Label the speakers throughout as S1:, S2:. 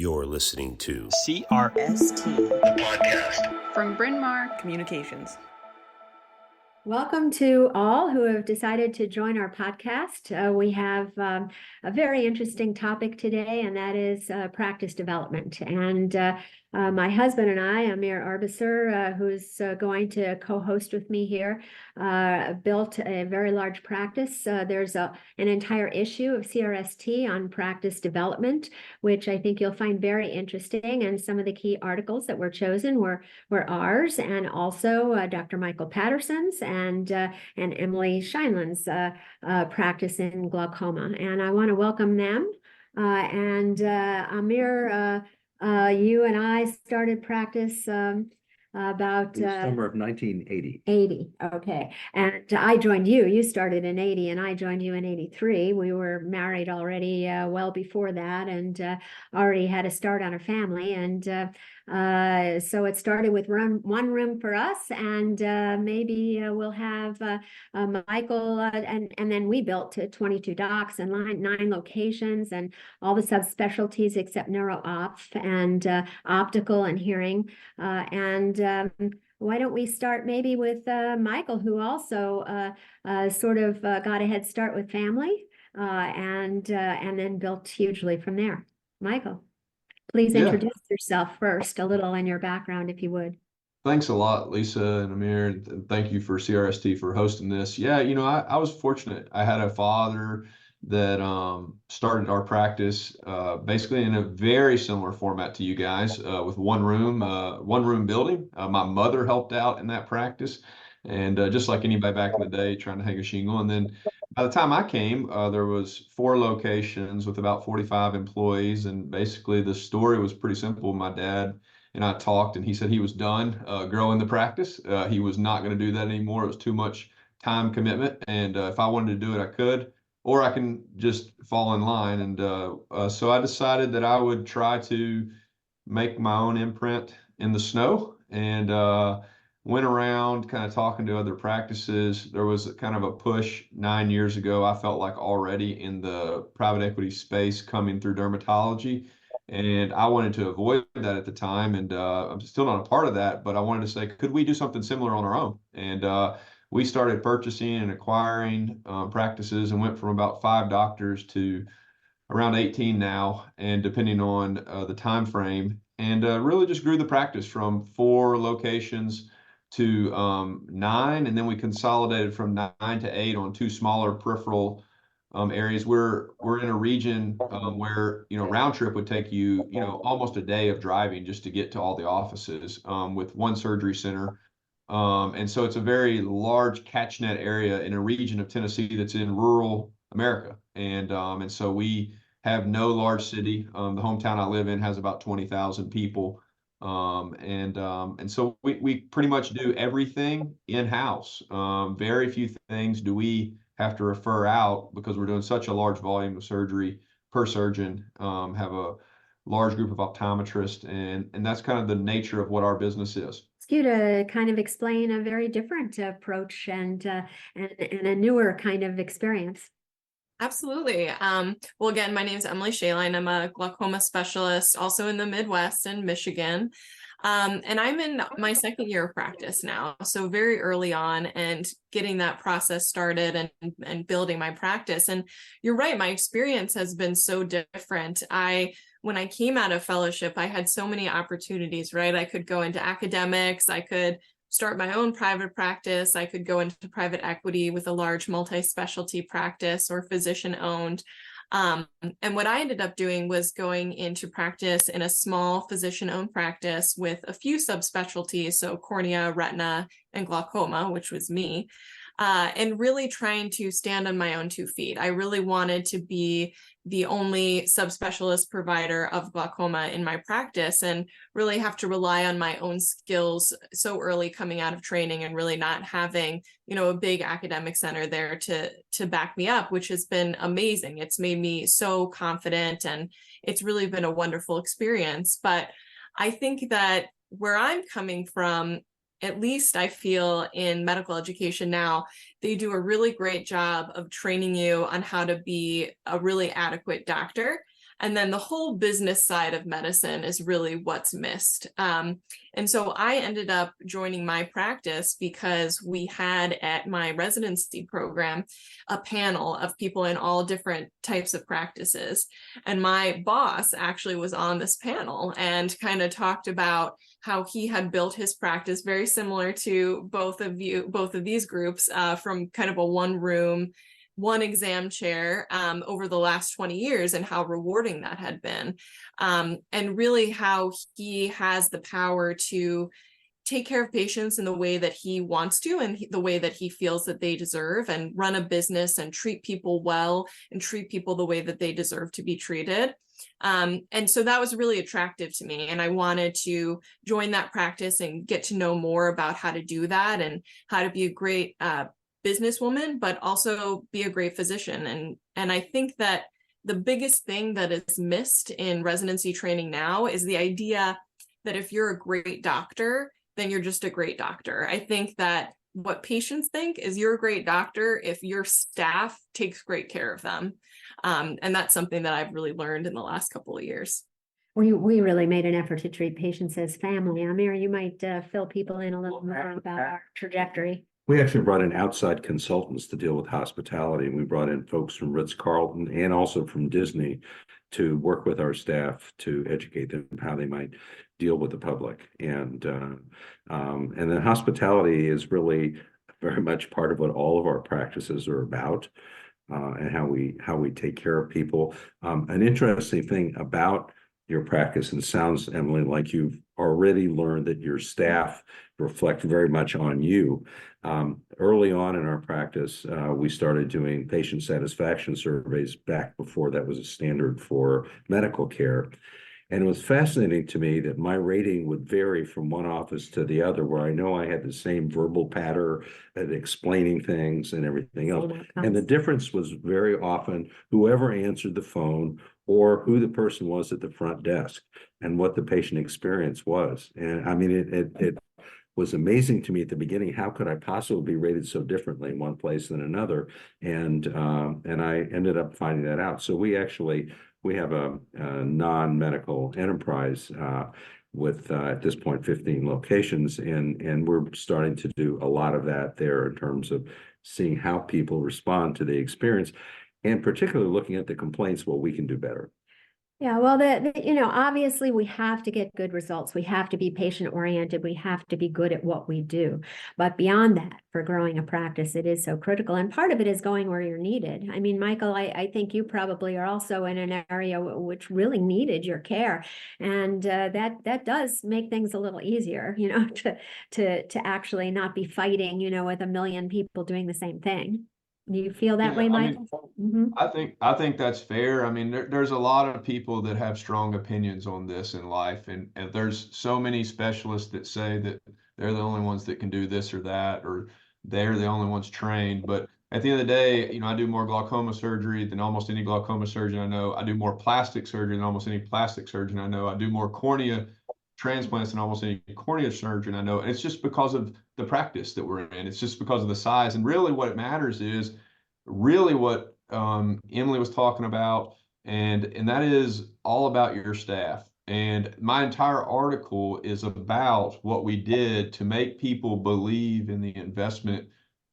S1: You're listening to
S2: CRST,
S1: the podcast
S3: from Bryn Mawr
S2: Communications.
S4: Welcome to all who have decided to join our podcast. We have a very interesting topic today, and that is practice development. And my husband and I, Amir Arbisser, who's going to co-host with me here, built a very large practice. There's an entire issue of CRST on practice development, which I think you'll find very interesting. And some of the key articles that were chosen were ours, and also Dr. Michael Patterson's and Emily Scheinland's practice in glaucoma. And I want to welcome them. Amir, you and I started practice about
S5: summer of 1980.
S4: 80. Okay. And I joined you. You started in 80 and I joined you in 83. We were married already well before that, and already had a start on a family. And so it started with one room for us, and maybe we'll have Michael, and then we built to 22 docs and 9 locations and all the subspecialties except neuro-op and optical and hearing. Why don't we start maybe with Michael, who also sort of got a head start with family and then built hugely from there. Michael, please introduce yourself first, a little in your background, if you would.
S6: Thanks a lot, Lisa and Amir, and thank you for CRST for hosting this. Yeah, I was fortunate. I had a father that started our practice basically in a very similar format to you guys, with one room building. My mother helped out in that practice, and just like anybody back in the day, trying to hang a shingle. And then by the time I came, there was 4 locations with about 45 employees, and basically the story was pretty simple. My dad and I talked, and he said he was done growing the practice. He was not going to do that anymore. It was too much time commitment, and if I wanted to do it, I could. Or I can just fall in line. And so I decided that I would try to make my own imprint in the snow, and went around kind of talking to other practices. There was kind of a push 9 years ago, I felt like, already in the private equity space coming through dermatology. And I wanted to avoid that at the time. And I'm still not a part of that, but I wanted to say, could we do something similar on our own? And we started purchasing and acquiring practices, and went from about 5 doctors to around 18 now, and depending on the time frame, and really just grew the practice from 4 locations to 9, and then we consolidated from 9 to 8 on 2 smaller peripheral areas. We're in a region where round trip would take you almost a day of driving just to get to all the offices, with 1 surgery center. And so it's a very large catchnet area in a region of Tennessee that's in rural America. And so we have no large city. The hometown I live in has about 20,000 people. And so we pretty much do everything in-house. Very few things do we have to refer out, because we're doing such a large volume of surgery per surgeon, have a large group of optometrists, and that's kind of the nature of what our business is.
S4: You to kind of explain a very different approach and a newer kind of experience.
S3: Absolutely. Well, again, my name is Emily Scheinland. I'm a glaucoma specialist, also in the Midwest in Michigan. And I'm in my 2nd year of practice now, so very early on, and getting that process started and building my practice. And you're right, my experience has been so different. When I came out of fellowship, I had so many opportunities, right? I could go into academics, I could start my own private practice, I could go into private equity with a large multi-specialty practice or physician-owned. And what I ended up doing was going into practice in a small physician-owned practice with a few subspecialties, so cornea, retina, and glaucoma, which was me, and really trying to stand on my own 2 feet. I really wanted to be the only subspecialist provider of glaucoma in my practice, and really have to rely on my own skills so early coming out of training, and really not having, a big academic center there to back me up, which has been amazing. It's made me so confident, and it's really been a wonderful experience. But I think that where I'm coming from, at least I feel in medical education now, they do a really great job of training you on how to be a really adequate doctor. And then the whole business side of medicine is really what's missed. And so I ended up joining my practice because we had at my residency program a panel of people in all different types of practices. And my boss actually was on this panel and kind of talked about how he had built his practice very similar to both of these groups, from kind of a one room, one exam chair over the last 20 years, and how rewarding that had been. And really how he has the power to take care of patients in the way that he wants to, and the way that he feels that they deserve, and run a business and treat people well and treat people the way that they deserve to be treated. And so that was really attractive to me. And I wanted to join that practice and get to know more about how to do that and how to be a great businesswoman, but also be a great physician. And I think that the biggest thing that is missed in residency training now is the idea that if you're a great doctor, then you're just a great doctor. I think that what patients think is you're a great doctor if your staff takes great care of them. And that's something that I've really learned in the last couple of years.
S4: We really made an effort to treat patients as family. Amir, you might fill people in a little more about our trajectory.
S5: We actually brought in outside consultants to deal with hospitality, and we brought in folks from Ritz-Carlton and also from Disney to work with our staff to educate them how they might deal with the public. And then hospitality is really very much part of what all of our practices are about, and how we take care of people. An interesting thing about your practice, and sounds, Emily, like you've already learned that your staff reflect very much on you. Early on in our practice, we started doing patient satisfaction surveys back before that was a standard for medical care. And it was fascinating to me that my rating would vary from one office to the other, where I know I had the same verbal pattern at explaining things and everything else. And the difference was very often whoever answered the phone or who the person was at the front desk and what the patient experience was. And I mean, it was amazing to me at the beginning. How could I possibly be rated so differently in one place than another? And I ended up finding that out. So we have a non-medical enterprise with at this point 15 locations, and we're starting to do a lot of that there in terms of seeing how people respond to the experience, and particularly looking at the complaints, what we can do better.
S4: Yeah, well, obviously we have to get good results. We have to be patient oriented. We have to be good at what we do. But beyond that, for growing a practice, it is so critical. And part of it is going where you're needed. I mean, Michael, I think you probably are also in an area which really needed your care. And that does make things a little easier, to actually not be fighting, with a million people doing the same thing. Do you feel that way, Michael?
S6: I think that's fair. I mean, there's a lot of people that have strong opinions on this in life, and there's so many specialists that say that they're the only ones that can do this or that, or they're the only ones trained. But at the end of the day, I do more glaucoma surgery than almost any glaucoma surgeon I know. I do more plastic surgery than almost any plastic surgeon I know. I do more cornea transplants than almost any cornea surgeon I know. And it's just because of the practice that we're in. It's just because of the size. And really what it matters is really what Emily was talking about, and that is all about your staff. And my entire article is about what we did to make people believe in the investment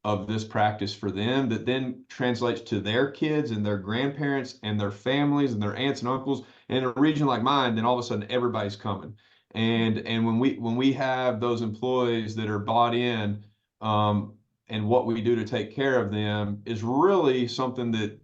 S6: of this practice for them, that then translates to their kids and their grandparents and their families and their aunts and uncles. And in a region like mine, then all of a sudden everybody's coming. And when we have those employees that are bought in, and what we do to take care of them is really something that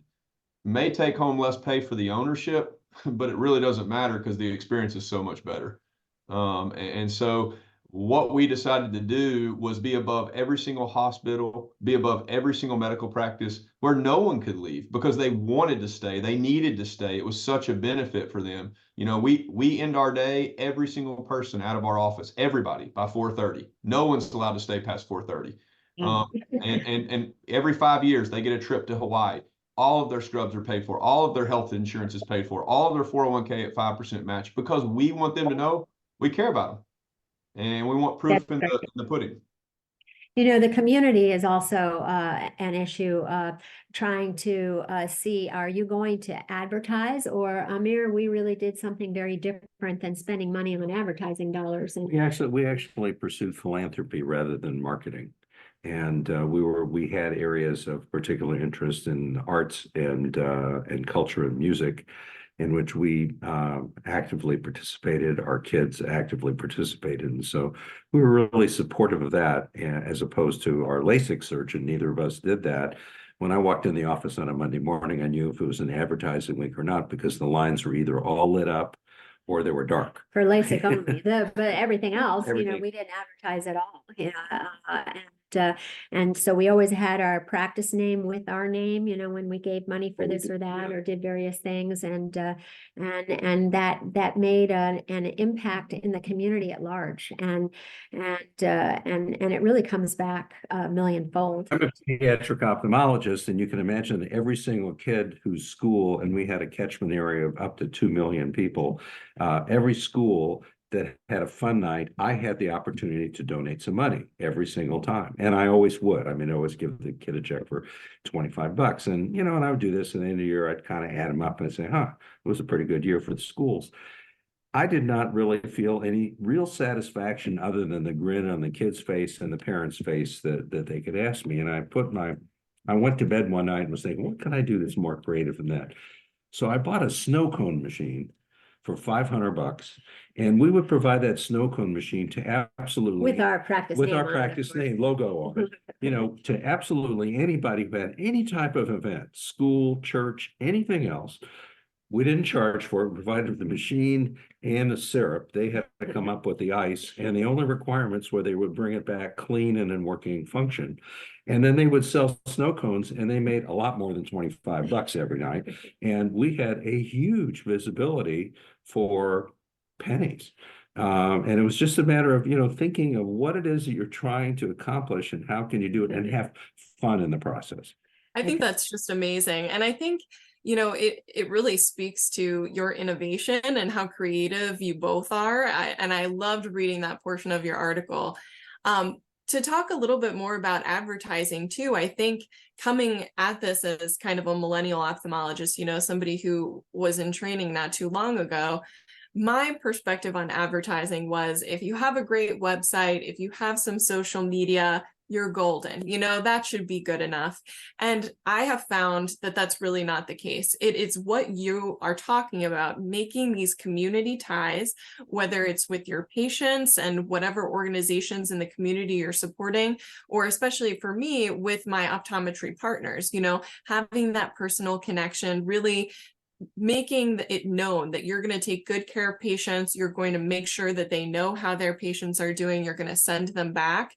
S6: may take home less pay for the ownership, but it really doesn't matter because the experience is so much better. And so what we decided to do was be above every single hospital, be above every single medical practice where no one could leave because they wanted to stay. They needed to stay. It was such a benefit for them. We end our day, every single person out of our office, everybody by 4:30. No one's allowed to stay past 4:30. And every 5 years they get a trip to Hawaii. All of their scrubs are paid for. All of their health insurance is paid for. All of their 401k at 5% match, because we want them to know we care about them. And we want proof in the pudding.
S4: You know, the community is also an issue, trying to see, are you going to advertise? Or Amir, we really did something very different than spending money on advertising dollars. And
S5: We actually pursued philanthropy rather than marketing. And we had areas of particular interest in arts and culture and music, in which we actively participated. Our kids actively participated, and so we were really supportive of that. As opposed to our LASIK surgeon, neither of us did that. When I walked in the office on a Monday morning, I knew if it was an advertising week or not, because the lines were either all lit up or they were dark.
S4: for LASIK only, but everything else, you know,
S5: Everything.
S4: we didn't advertise at all, you know, and so we always had our practice name with our name, you know, when we gave money for this or that, or did various things, and that made an impact in the community at large, and it really comes back a millionfold.
S5: I'm a pediatric ophthalmologist, and you can imagine that every single kid whose school, and we had a catchment area of up to 2 million people, every school that had a fun night, I had the opportunity to donate some money every single time. And I always would. I mean, I always give the kid a check for $25. And, you know, and I would do this, and at the end of the year, I'd kind of add them up and I'd say, it was a pretty good year for the schools. I did not really feel any real satisfaction other than the grin on the kid's face and the parents' face that they could ask me. And I went to bed one night and was thinking, what can I do that's more creative than that? So I bought a snow cone machine for $500, and we would provide that snow cone machine to absolutely
S4: With our practice
S5: with
S4: name
S5: our
S4: on it, of
S5: practice
S4: course.
S5: name logo on it, you know, to absolutely anybody who had any type of event, school, church, anything else. We didn't charge for it. We provided the machine and the syrup. They had to come up with the ice, and the only requirements were they would bring it back clean and in working function. And then they would sell snow cones, and they made a lot more than $25 every night. And we had a huge visibility for pennies. And it was just a matter of, you know, thinking of what it is that you're trying to accomplish and how can you do it and have fun in the process.
S3: I think that's just amazing. And I think, you know, it really speaks to your innovation and how creative you both are. And I loved reading that portion of your article. To talk a little bit more about advertising too, I think coming at this as kind of a millennial ophthalmologist, you know, somebody who was in training not too long ago, my perspective on advertising was, if you have a great website, if you have some social media, you're golden, you know, that should be good enough. And I have found that that's really not the case. It is what you are talking about, making these community ties, whether it's with your patients and whatever organizations in the community you're supporting, or especially for me with my optometry partners, you know, having that personal connection, really making it known that you're going to take good care of patients, you're going to make sure that they know how their patients are doing, you're going to send them back,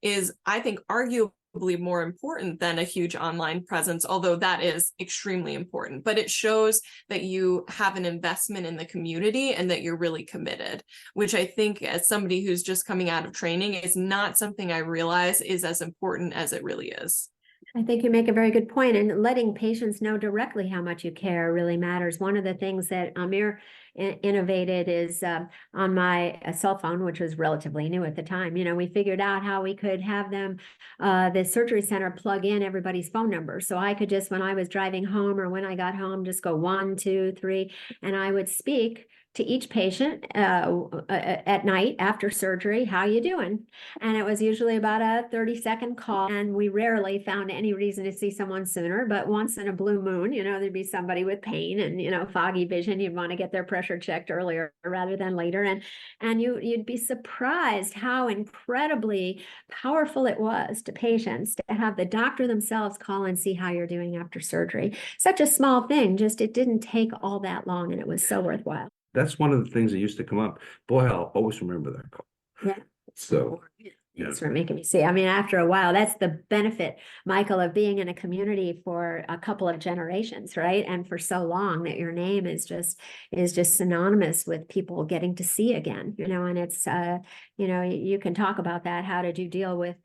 S3: is, I think, arguably more important than a huge online presence, although that is extremely important. But it shows that you have an investment in the community and that you're really committed, which I think, as somebody who's just coming out of training, is not something I realize is as important as it really is.
S4: I think you make a very good point, and letting patients know directly how much you care really matters. One of the things that Amir innovated is on my cell phone, which was relatively new at the time. You know, we figured out how we could have them, the surgery center, plug in everybody's phone number. So I could just, when I was driving home or when I got home, just go 1, 2, 3, and I would speak to each patient at night after surgery, how you doing? And it was usually about a 30-second call, and we rarely found any reason to see someone sooner, but once in a blue moon, you know, there'd be somebody with pain and, you know, foggy vision. You'd want to get their pressure checked earlier rather than later. And you'd be surprised how incredibly powerful it was to patients to have the doctor themselves call and see how you're doing after surgery. Such a small thing, just it didn't take all that long, and it was so worthwhile.
S5: That's one of the things that used to come up. Boy, I'll always remember that call.
S4: Yeah.
S5: So,
S4: Thanks for making me see. I mean, after a while, that's the benefit, Michael, of being in a community for a couple of generations, right? And for so long that your name is just synonymous with people getting to see again, you know, and it's, you know, you can talk about that. How did you deal with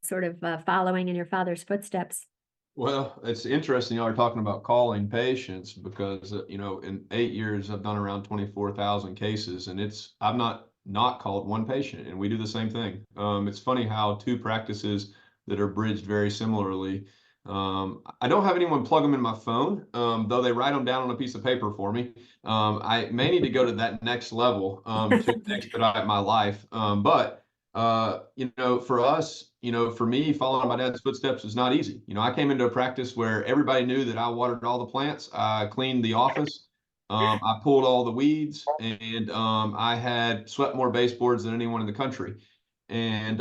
S4: sort of following in your father's footsteps?
S6: Well, it's interesting y'all are talking about calling patients, because, you know, in 8 years, I've done around 24,000 cases, and I've not not called one patient, and we do the same thing. It's funny how two practices that are bridged very similarly. I don't have anyone plug them in my phone, though they write them down on a piece of paper for me. I may need to go to that next level to expedite my life. But for us, for me, following my dad's footsteps is not easy. I came into a practice where everybody knew that I watered all the plants, I cleaned the office, I pulled all the weeds, and I had swept more baseboards than anyone in the country. And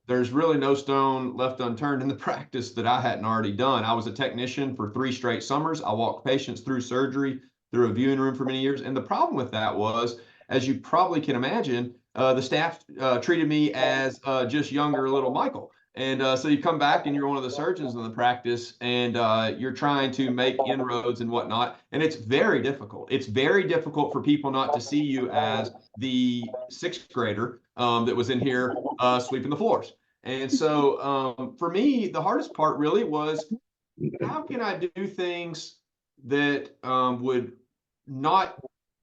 S6: there's really no stone left unturned in the practice that I hadn't already done. I was a technician for 3 straight summers. I walked patients through surgery, through a viewing room for many years. And the problem with that was, as you probably can imagine, the staff treated me as just younger little Michael. And so you come back and you're one of the surgeons in the practice, and you're trying to make inroads and whatnot. And it's very difficult. It's very difficult for people not to see you as the 6th grader that was in here sweeping the floors. And so for me, the hardest part really was, how can I do things that would not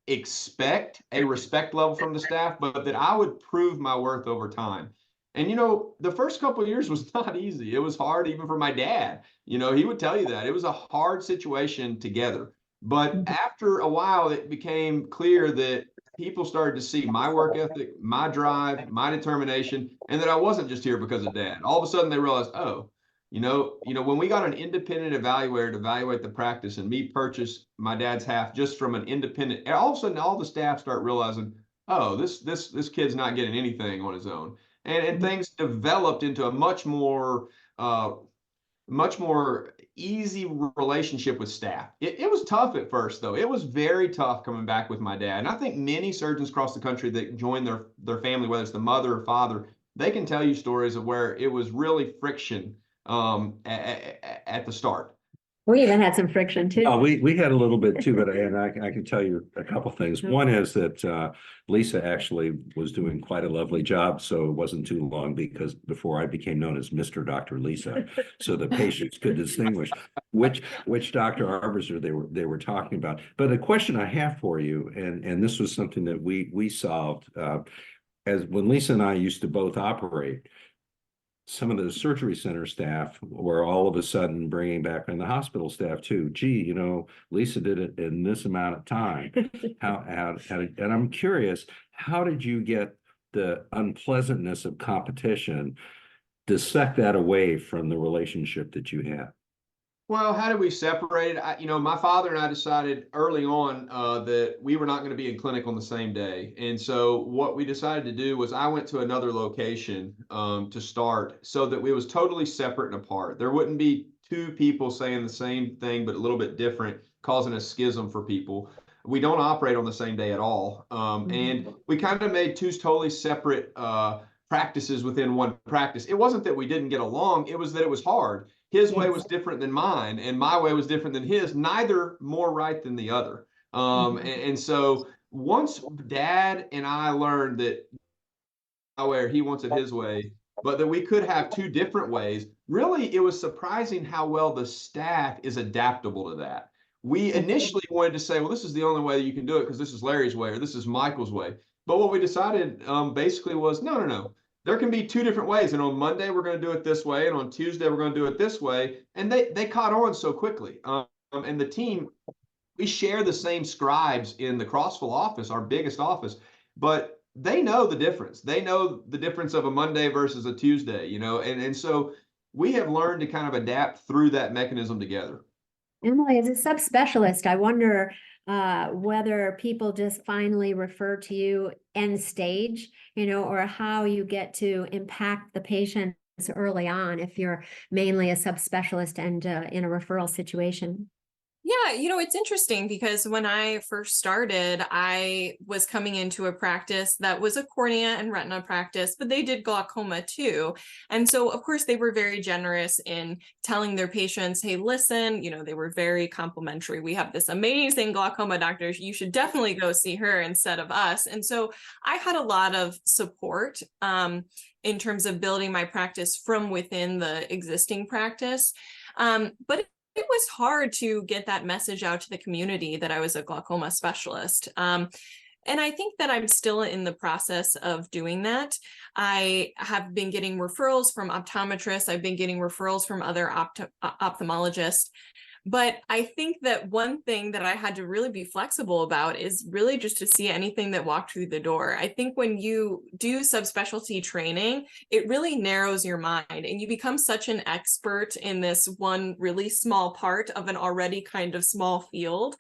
S6: expect a respect level from the staff, but that I would prove my worth over time. And, the first couple of years was not easy. It was hard even for my dad. He would tell you that. It was a hard situation together. But after a while, it became clear that people started to see my work ethic, my drive, my determination, and that I wasn't just here because of dad. All of a sudden, they realized, oh, when we got an independent evaluator to evaluate the practice and me purchase my dad's half just from an independent, all of a sudden, all the staff start realizing, oh, this kid's not getting anything on his own. And things developed into a much more easy relationship with staff. It was tough at first, though. It was very tough coming back with my dad. And I think many surgeons across the country that join their family, whether it's the mother or father, they can tell you stories of where it was really friction at the start.
S4: We even had some friction too.
S5: We had a little bit too, but I can tell you a couple things. One is that Lisa actually was doing quite a lovely job, so it wasn't too long, because before I became known as Mr. Dr. Lisa, so the patients could distinguish which Dr. Arbiser they were talking about. But a question I have for you, and this was something that we solved as when Lisa and I used to both operate. Some of the surgery center staff were all of a sudden bringing back in the hospital staff too. Gee, Lisa did it in this amount of time. And I'm curious, how did you get the unpleasantness of competition, dissect that away from the relationship that you had?
S6: Well, how did we separate it? My father and I decided early on that we were not going to be in clinic on the same day. And so what we decided to do was I went to another location to start, so that we was totally separate and apart. There wouldn't be 2 people saying the same thing, but a little bit different, causing a schism for people. We don't operate on the same day at all. And we kind of made 2 totally separate practices within one practice. It wasn't that we didn't get along. It was that it was hard. His way was different than mine, and my way was different than his, neither more right than the other. And so once Dad and I learned that where he wants it his way, but that we could have 2 different ways, really, it was surprising how well the staff is adaptable to that. We initially wanted to say, well, this is the only way that you can do it because this is Larry's way or this is Michael's way. But what we decided basically was, no. There can be 2 different ways. And on Monday, we're going to do it this way. And on Tuesday, we're going to do it this way. And they caught on so quickly. And the team, we share the same scribes in the Crossville office, our biggest office, but they know the difference. They know the difference of a Monday versus a Tuesday, and so we have learned to kind of adapt through that mechanism together.
S4: Emily, as a subspecialist, I wonder whether people just finally refer to you end stage, or how you get to impact the patients early on if you're mainly a subspecialist and in a referral situation.
S3: Yeah, it's interesting because when I first started, I was coming into a practice that was a cornea and retina practice, but they did glaucoma too. And so, of course, they were very generous in telling their patients, hey, listen, they were very complimentary. We have this amazing glaucoma doctor. You should definitely go see her instead of us. And so I had a lot of support in terms of building my practice from within the existing practice. But it was hard to get that message out to the community that I was a glaucoma specialist. And I think that I'm still in the process of doing that. I have been getting referrals from optometrists. I've been getting referrals from other ophthalmologists. But I think that one thing that I had to really be flexible about is really just to see anything that walked through the door. I think when you do subspecialty training, it really narrows your mind and you become such an expert in this one really small part of an already kind of small field.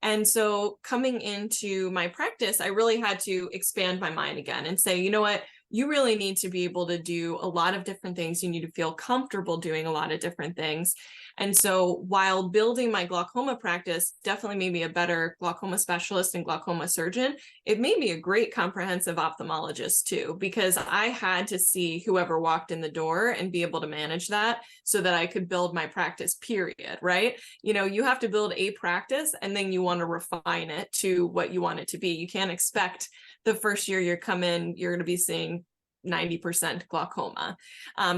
S3: And so coming into my practice, I really had to expand my mind again and say, you know what? You really need to be able to do a lot of different things. You need to feel comfortable doing a lot of different things. And so while building my glaucoma practice definitely made me a better glaucoma specialist and glaucoma surgeon, it made me a great comprehensive ophthalmologist too, because I had to see whoever walked in the door and be able to manage that so that I could build my practice, period, right? You know, you have to build a practice and then you want to refine it to what you want it to be. You can't expect the first year you come in, you're going to be seeing 90% glaucoma.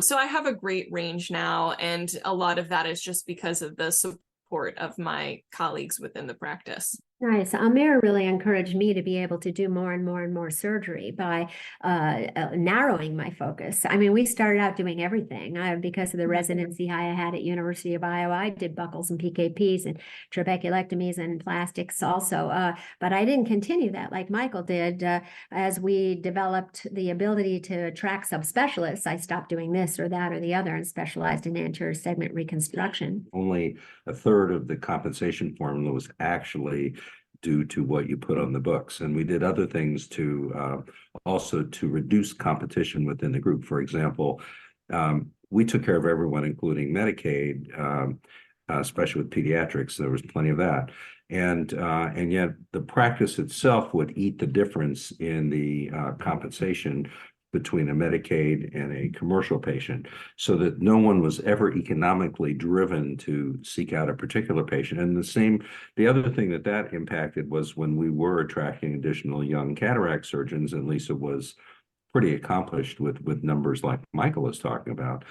S3: So I have a great range now, and a lot of that is just because of the support of my colleagues within the practice.
S4: Nice. Amir really encouraged me to be able to do more and more and more surgery by narrowing my focus. I mean, we started out doing everything because of the residency I had at University of Iowa. I did buccals and PKPs and trabeculectomies and plastics also, but I didn't continue that like Michael did. As we developed the ability to attract subspecialists, I stopped doing this or that or the other and specialized in anterior segment reconstruction.
S5: Only a third of the compensation formula was actually due to what you put on the books. And we did other things to also to reduce competition within the group. For example, we took care of everyone, including Medicaid, especially with pediatrics. There was plenty of that. And yet the practice itself would eat the difference in the compensation between a Medicaid and a commercial patient, so that no one was ever economically driven to seek out a particular patient. And the other thing that impacted was when we were attracting additional young cataract surgeons, and Lisa was pretty accomplished with numbers like Michael is talking about.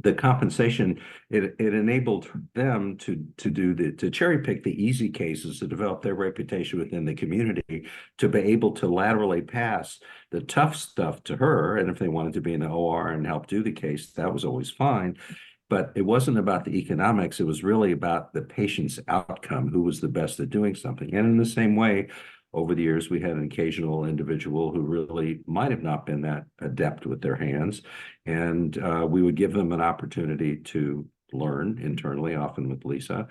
S5: The compensation, it enabled them to cherry pick the easy cases, to develop their reputation within the community, to be able to laterally pass the tough stuff to her. And if they wanted to be in the OR and help do the case, that was always fine. But it wasn't about the economics. It was really about the patient's outcome, who was the best at doing something. And in the same way, over the years, we had an occasional individual who really might have not been that adept with their hands. And we would give them an opportunity to learn internally, often with Lisa.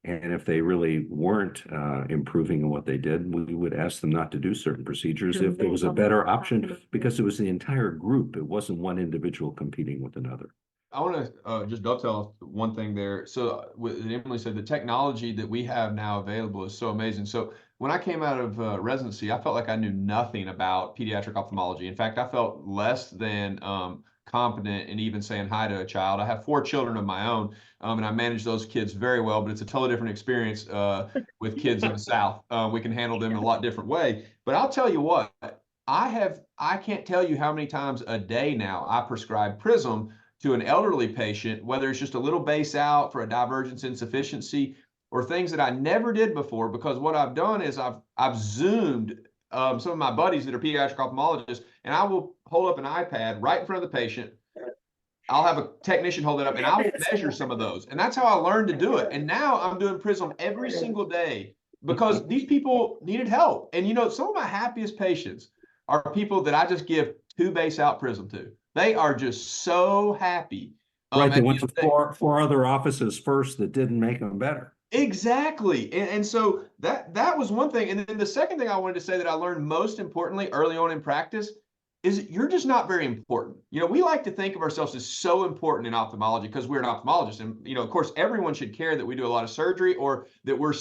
S5: And if they really weren't improving in what they did, we would ask them not to do certain procedures if there was a better option, because it was the entire group. It wasn't one individual competing with another.
S6: I want to just dovetail one thing there. So Emily said, the technology that we have now available is so amazing. So when I came out of residency, I felt like I knew nothing about pediatric ophthalmology. In fact, I felt less than competent in even saying hi to a child. I have 4 children of my own, and I manage those kids very well, but it's a totally different experience with kids in the South. We can handle them in a lot different way. But I'll tell you what, I can't tell you how many times a day now I prescribe Prism to an elderly patient, whether it's just a little base out for a divergence insufficiency or things that I never did before, because what I've done is I've Zoomed some of my buddies that are pediatric ophthalmologists, and I will hold up an iPad right in front of the patient. I'll have a technician hold it up and I'll measure some of those. And that's how I learned to do it. And now I'm doing Prism every single day because these people needed help. And you know, some of my happiest patients are people that I just give 2 base out Prism to. They are just so happy.
S5: Right, they went to 4 other offices first that didn't make them better.
S6: Exactly. And so that was one thing. And then the second thing I wanted to say that I learned most importantly early on in practice is you're just not very important. You know, we like to think of ourselves as so important in ophthalmology because we're an ophthalmologist. And, you know, of course, everyone should care that we do a lot of surgery or that we're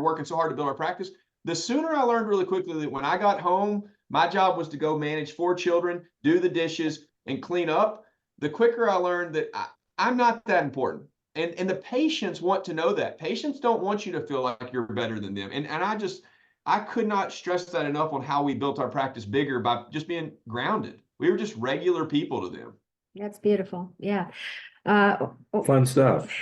S6: working so hard to build our practice. The sooner I learned really quickly that when I got home, my job was to go manage 4 children, do the dishes, and clean up, the quicker I learned that I'm not that important. And the patients want to know that. Patients don't want you to feel like you're better than them. And I could not stress that enough on how we built our practice bigger by just being grounded. We were just regular people to them.
S4: That's beautiful. Yeah.
S5: Fun stuff.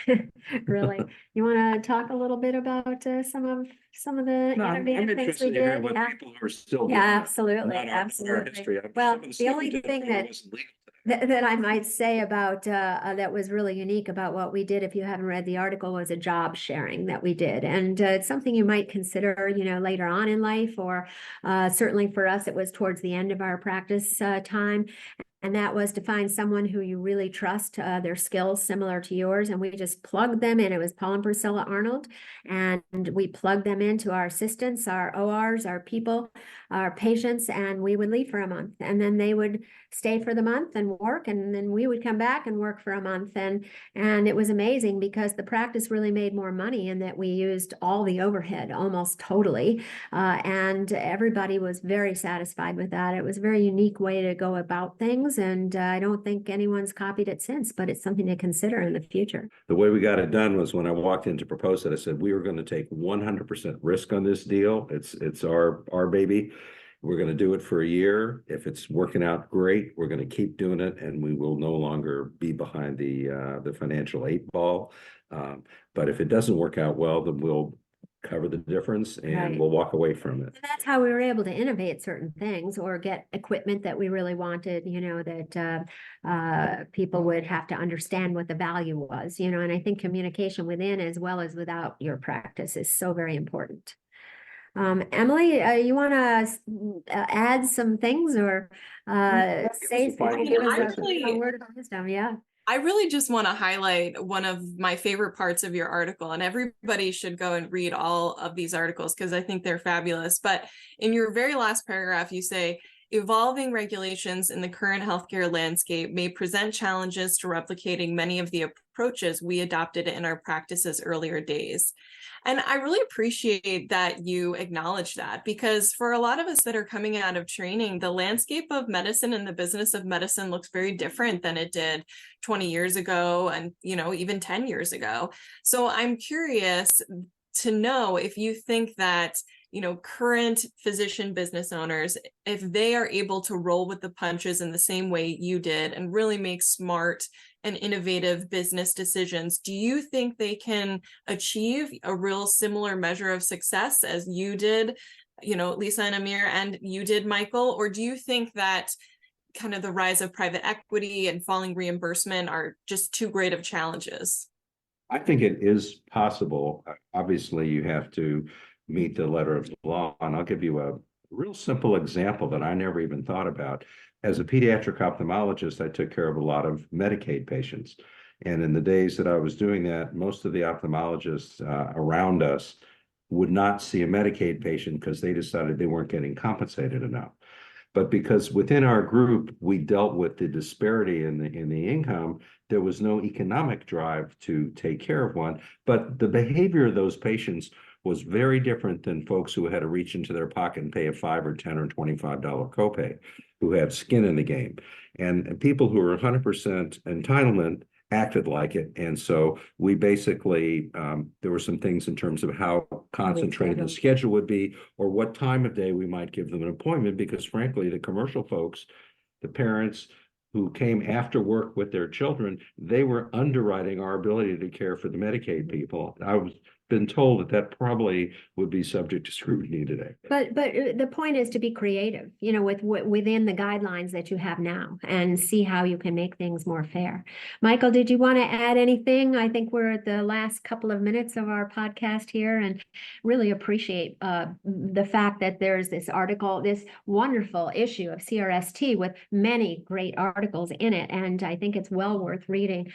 S4: Really? You want to talk a little bit about some of the
S5: No, I'm
S4: innovative things
S5: interested
S4: we
S5: to hear
S4: did?
S5: what
S4: Yeah.
S5: people who are still doing
S4: Yeah,
S5: it,
S4: absolutely,
S5: not our
S4: absolutely.
S5: history.
S4: Well,
S5: Some of
S4: the
S5: stuff we
S4: only
S5: did
S4: thing
S5: before
S4: that
S5: wasn't legal.
S4: that I might say about that was really unique about what we did, if you haven't read the article, was a job sharing that we did. And it's something you might consider, later on in life, or certainly for us, it was towards the end of our practice time. And that was to find someone who you really trust, their skills similar to yours. And we just plugged them in. It was Paul and Priscilla Arnold. And we plugged them into our assistants, our ORs, our people, our patients, and we would leave for a month. And then they would stay for the month and work. And then we would come back and work for a month. And it was amazing because the practice really made more money in that we used all the overhead almost totally. And everybody was very satisfied with that. It was a very unique way to go about things. And I don't think anyone's copied it since, but it's something to consider in the future.
S5: The way we got it done was when I walked in to propose it, I said, we were going to take 100% risk on this deal. It's our baby. We're going to do it for a year. If it's working out great, we're going to keep doing it, and we will no longer be behind the financial 8 ball. But if it doesn't work out well, then we'll cover the difference and
S4: Right.
S5: we'll walk away from it.
S4: And that's how we were able to innovate certain things or get equipment that we really wanted, that people would have to understand what the value was, and I think communication within as well as without your practice is so very important. Emily, you want to add some things or say
S5: final
S4: give us
S3: word.
S4: a word of wisdom? Yeah.
S3: I really just want to highlight one of my favorite parts of your article, and everybody should go and read all of these articles because I think they're fabulous. But in your very last paragraph, you say, evolving regulations in the current healthcare landscape may present challenges to replicating many of the approaches we adopted in our practice's earlier days. And I really appreciate that you acknowledge that, because for a lot of us that are coming out of training, the landscape of medicine and the business of medicine looks very different than it did 20 years ago and, even 10 years ago. So I'm curious to know if you think that current physician business owners, if they are able to roll with the punches in the same way you did and really make smart and innovative business decisions, do you think they can achieve a real similar measure of success as you did, Lisa and Amir, and you did, Michael? Or do you think that kind of the rise of private equity and falling reimbursement are just too great of challenges?
S5: I think it is possible. Obviously, you have to meet the letter of the law. And I'll give you a real simple example that I never even thought about. As a pediatric ophthalmologist, I took care of a lot of Medicaid patients. And in the days that I was doing that, most of the ophthalmologists around us would not see a Medicaid patient because they decided they weren't getting compensated enough. But because within our group, we dealt with the disparity in the income, there was no economic drive to take care of one. But the behavior of those patients was very different than folks who had to reach into their pocket and pay a $5 or $10 or $25 copay, who have skin in the game. And people who are 100% entitlement acted like it. And so we basically, there were some things in terms of how concentrated the schedule would be or what time of day we might give them an appointment, because frankly, the commercial folks, the parents who came after work with their children, they were underwriting our ability to care for the Medicaid people. I've been told that that probably would be subject to scrutiny today.
S4: But the point is to be creative, within the guidelines that you have now and see how you can make things more fair. Michael, did you want to add anything? I think we're at the last couple of minutes of our podcast here, and really appreciate the fact that there's this article, this wonderful issue of CRST with many great articles in it. And I think it's well worth reading,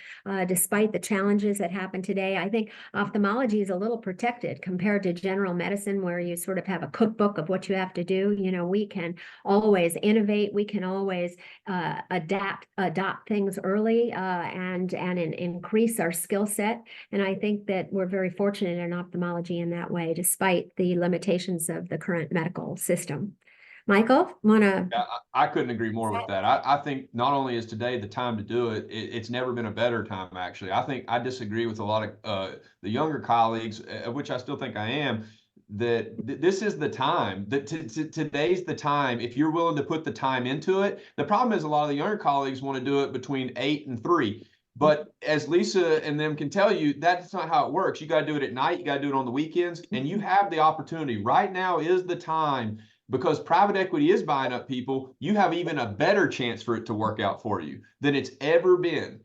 S4: despite the challenges that happen today. I think ophthalmology is a little protected compared to general medicine, where you sort of have a cookbook of what you have to do. We can always innovate. We can always adopt things early and increase our skill set. And I think that we're very fortunate in ophthalmology in that way, despite the limitations of the current medical system. Michael,
S6: Yeah, I couldn't agree more with that. I think not only is today the time to do it, it's never been a better time, actually. I think I disagree with a lot of the younger colleagues, of which I still think I am, that this is the time, that today's the time, if you're willing to put the time into it. The problem is a lot of the younger colleagues want to do it between 8 and 3. But as Lisa and them can tell you, that's not how it works. You got to do it at night. You got to do it on the weekends. And you have the opportunity. Right now is the time, because private equity is buying up people. You have even a better chance for it to work out for you than it's ever been.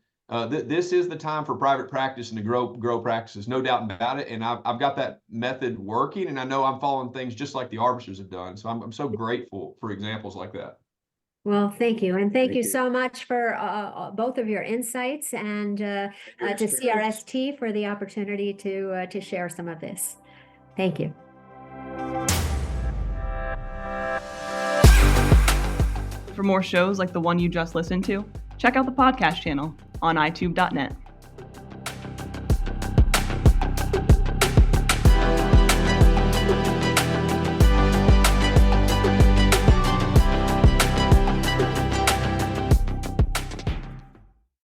S6: This is the time for private practice and to grow practices, no doubt about it. And I've got that method working, and I know I'm following things just like the arbiters have done. So I'm so grateful for examples like that.
S4: Well, thank you. And thank you
S5: you.
S4: so much for both of your insights, and to CRST for the opportunity to share some of this. Thank you.
S7: For more shows like the one you just listened to, check out the podcast channel on itube.net.